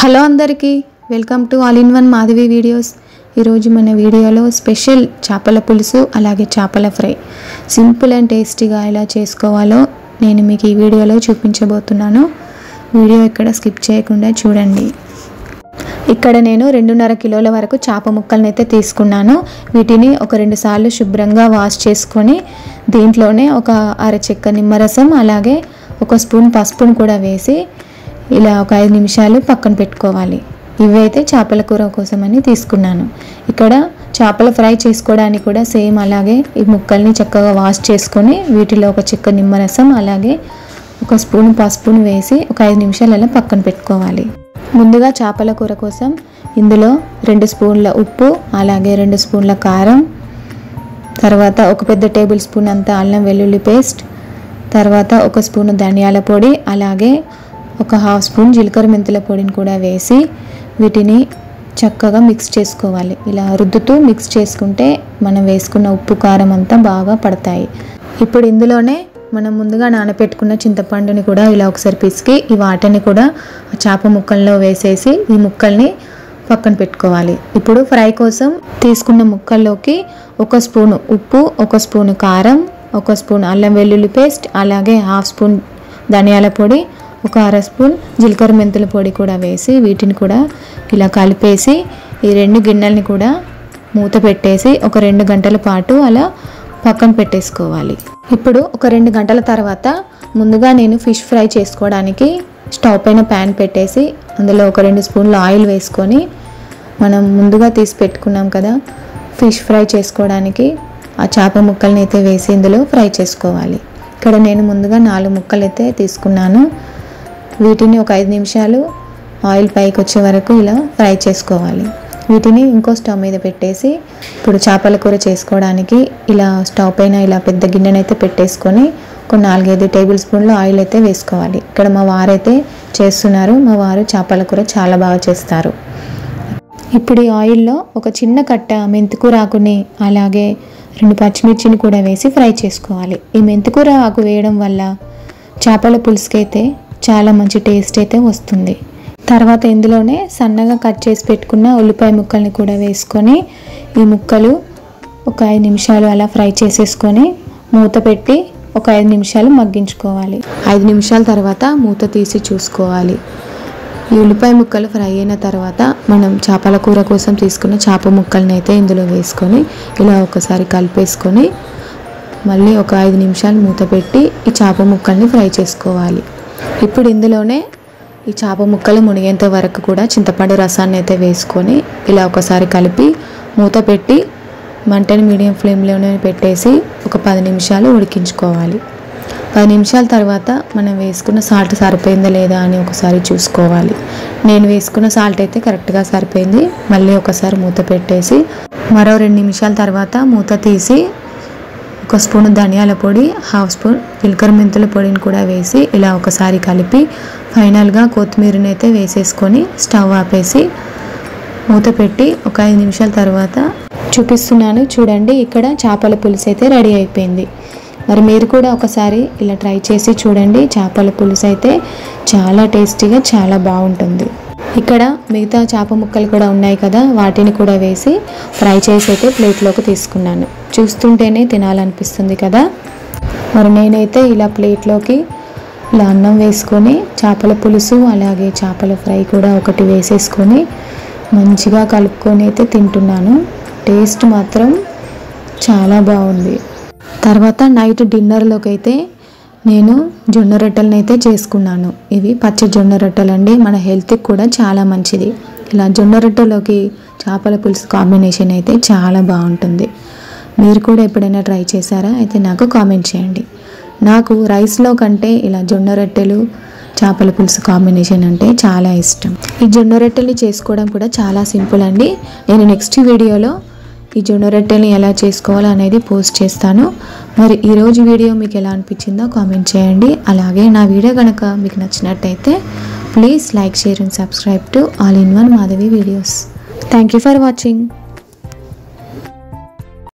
Hello అందరికీ welcome to all in one Madhavi videos. ఈరోజు మన వీడియోలో స్పెషల్ చేపల పులుసు అలాగే చేపల ఫ్రై సింపుల్ అండ్ టేస్టీగా ఎలా చేసుకోవాలో నేను మీకు ఈ వీడియోలో చూపించబోతున్నాను। వీడియో ఇక్కడ స్కిప్ చేయకుండా చూడండి। ఇక్కడ నేను 2.5 కిలోల వరకు చేప ముక్కల్ని అయితే తీసుకున్నాను। వీటిని ఒక 2 సార్లు శుభ్రంగా వాష్ చేసుకొని దీంట్లోనే ఒక అరచెక్క నిమ్మరసం అలాగే ఒక స్పూన్ పసుపును కూడా వేసి ఇలా ఒక 5 నిమిషాలు పక్కన పెట్టుకోవాలి। ఇవైతే చేపల కూర కోసమని తీసుకున్నాను। ఇక్కడ చేపల ఫ్రై చేసుకోవడానికి కూడా సేమ్ అలాగే ఈ ముక్కల్ని చక్కగా వాష్ చేసుకొని వీటిలో ఒక చిక్క నిమ్మరసం అలాగే ఒక స్పూన్ పసుపును వేసి ఒక 5 నిమిషాలు అలా పక్కన పెట్టుకోవాలి। ముందుగా చేపల కూర కోసం ఇందులో 2 స్పూన్ల ఉప్పు అలాగే 2 స్పూన్ల కారం, తర్వాత ఒక పెద్ద టేబుల్ స్పూన్ అంత అల్లం వెల్లుల్లి పేస్ట్, తర్వాత ఒక స్పూన్ ధనియాల పొడి అలాగే ఒక హాఫ్ స్పూన్ జీలకర్ర మెంతుల పొడిని కూడా వేసి వీటిని చక్కగా మిక్స్ చేసుకోవాలి। ఇలా రుద్దుతూ మిక్స్ చేసుకుంటే మనం వేసుకున్న ఉప్పు కారం అంతా బాగా పడతాయి। ఇప్పుడు ఇందులోనే మనం ముందుగా నానబెట్టుకున్న చింతపండుని కూడా ఇలా ఒకసారి పిసికి ఈ వాటర్ని కూడా చేప ముక్కల్లో వేసేసి ఈ ముక్కల్ని పక్కన పెట్టుకోవాలి। ఇప్పుడు ఫ్రై కోసం తీసుకున్న ముక్కల్లోకి ఒక స్పూన్ ఉప్పు, ఒక స్పూన్ కారం, ఒక స్పూన్ అల్లం వెల్లుల్లి పేస్ట్ అలాగే హాఫ్ స్పూన్ ధనియాల పొడి, ఒక అర స్పూన్ జీలకర్ర మెంతుల పొడి కూడా వేసి వీటిని కూడా ఇలా కలిపేసి ఈ 2 గిన్నెల్ని కూడా మూత పెట్టేసి ఒక 2 గంటల పాటు అలా పక్కన పెట్టేసుకోవాలి। ఇప్పుడు ఒక 2 గంటల తర్వాత ముందుగా నేను ఫిష్ ఫ్రై చేసుకోవడానికి స్టవ్ పైన ప్యాన్ పెట్టేసి అందులో ఒక 2 స్పూన్ల ఆయిల్ వేసుకొని మనం ముందుగా తీసి పెట్టుకున్నాం కదా ఫిష్ ఫ్రై చేసుకోవడానికి ఆ చేప ముక్కల్ని అయితే వేసి ఇందులో ఫ్రై చేసుకోవాలి। ఇక్కడ నేను ముందుగా 4 ముక్కలు అయితే తీసుకున్నాను। వీటిని ఒక 5 నిమిషాలు ఆయిల్ పైకి వచ్చే వరకు ఇలా ఫ్రై చేసుకోవాలి। వీటిని ఇంకో స్టవ్ మీద పెట్టేసి ఇప్పుడు చేపల కూర చేసుకోవడానికి ఇలా స్టవ్ పైన ఇలా పెద్ద గిన్నెనైతే పెట్టేసుకొని ఒక 4-5 టేబుల్ స్పూన్లు ఆయిల్ అయితే వేసుకోవాలి। ఇక్కడ మా వారైతే చేస్తున్నారు, మా వారు చేపల కూర చాలా బాగా చేస్తారు। ఇప్పుడు ఈ ఆయిల్లో ఒక చిన్న కట్ట మెంతికూర ఆకుని అలాగే 2 పచ్చిమిర్చిని కూడా వేసి ఫ్రై చేసుకోవాలి। ఈ మెంతికూర ఆకు వేయడం వల్ల చేపల పులుసుకైతే చాలా మంచి టేస్ట్ అయితే వస్తుంది। తర్వాత ఇందులోనే సన్నగా కట్ చేసి పెట్టుకున్న ఉల్లిపాయ ముక్కల్ని కూడా వేసుకొని ఈ ముక్కలు ఒక 5 నిమిషాలు అలా ఫ్రై చేసేసుకొని మూత పెట్టి ఒక 5 నిమిషాలు మగ్గించుకోవాలి। 5 నిమిషాల తర్వాత మూత తీసి చూసుకోవాలి। ఈ ఉల్లిపాయ ముక్కలు ఫ్రై అయిన తర్వాత మనం చేపల కూర కోసం తీసుకున్న చేప ముక్కల్ని అయితే ఇందులో వేసుకొని ఇలా ఒకసారి కలిపేసుకొని మళ్ళీ ఒక 5 నిమిషాలు మూత పెట్టి ఈ చేప ముక్కల్ని ఫ్రై చేసుకోవాలి। ఇప్పుడు ఇందులోనే ఈ చేప ముక్కలు మునిగేంత వరకు కూడా చింతపండు రసాన్ని అయితే వేసుకొని ఇలా ఒకసారి కలిపి మూత పెట్టి మంటని మీడియం ఫ్లేమ్లోనే పెట్టేసి ఒక 10 నిమిషాలు ఉడికించుకోవాలి। 10 నిమిషాల తర్వాత మనం వేసుకున్న సాల్ట్ సరిపోయిందా లేదా అని ఒకసారి చూసుకోవాలి। నేను వేసుకున్న సాల్ట్ అయితే కరెక్ట్గా సరిపోయింది। మళ్ళీ ఒకసారి మూత పెట్టేసి మరో 2 నిమిషాల తర్వాత మూత తీసి ఒక స్పూన్ ధనియాల పొడి, హాఫ్ స్పూన్ జీలకర్ర మెంతుల పొడిని కూడా వేసి ఇలా ఒకసారి కలిపి ఫైనల్గా కొత్తిమీరని అయితే వేసేసుకొని స్టవ్ ఆపేసి మూత పెట్టి ఒక 5 నిమిషాల తర్వాత చూపిస్తున్నాను చూడండి। ఇక్కడ చేపల పులుసు అయితే రెడీ అయిపోయింది। మరి మీరు కూడా ఒకసారి ఇలా ట్రై చేసి చూడండి। చేపల పులుసు అయితే చాలా టేస్టీగా చాలా బాగుంటుంది। ఇక్కడ మిగతా చేప ముక్కలు కూడా ఉన్నాయి కదా వాటిని కూడా వేసి ఫ్రై చేసి అయితే ప్లేట్లోకి తీసుకున్నాను। చూస్తుంటేనే తినాలనిపిస్తుంది కదా। మరి నేనైతే ఇలా ప్లేట్లోకి ఇలా అన్నం వేసుకొని చేపల పులుసు అలాగే చేపల ఫ్రై కూడా ఒకటి వేసేసుకొని మంచిగా కలుపుకొని అయితే తింటున్నాను। టేస్ట్ మాత్రం చాలా బాగుంది। తర్వాత నైట్ డిన్నర్లోకి అయితే నేను జొన్న రొట్టెలను అయితే చేసుకున్నాను। ఇవి పచ్చ జొన్న రొట్టెలు అండి, మన హెల్త్కి కూడా చాలా మంచిది। ఇలా జొన్న రొట్టెలోకి చేపల పులుసు కాంబినేషన్ అయితే చాలా బాగుంటుంది। మీరు కూడా ఎప్పుడైనా ట్రై చేశారా అయితే నాకు కామెంట్ చేయండి। నాకు రైస్లో కంటే ఇలా జొన్న రొట్టెలు చేపల పులుసు కాంబినేషన్ అంటే చాలా ఇష్టం। ఈ జొన్న రొట్టెల్ని చేసుకోవడం కూడా చాలా సింపుల్ అండి। నేను నెక్స్ట్ వీడియోలో ఈ జొన్న రొట్టెల్ని ఎలా చేసుకోవాలో అనేది పోస్ట్ చేస్తాను। మరి ఈరోజు వీడియో మీకు ఎలా అనిపించిందో కామెంట్ చేయండి। అలాగే నా వీడియో కనుక మీకు నచ్చినట్టయితే please like, share and subscribe to all in one Madhavi videos. Thank you for watching.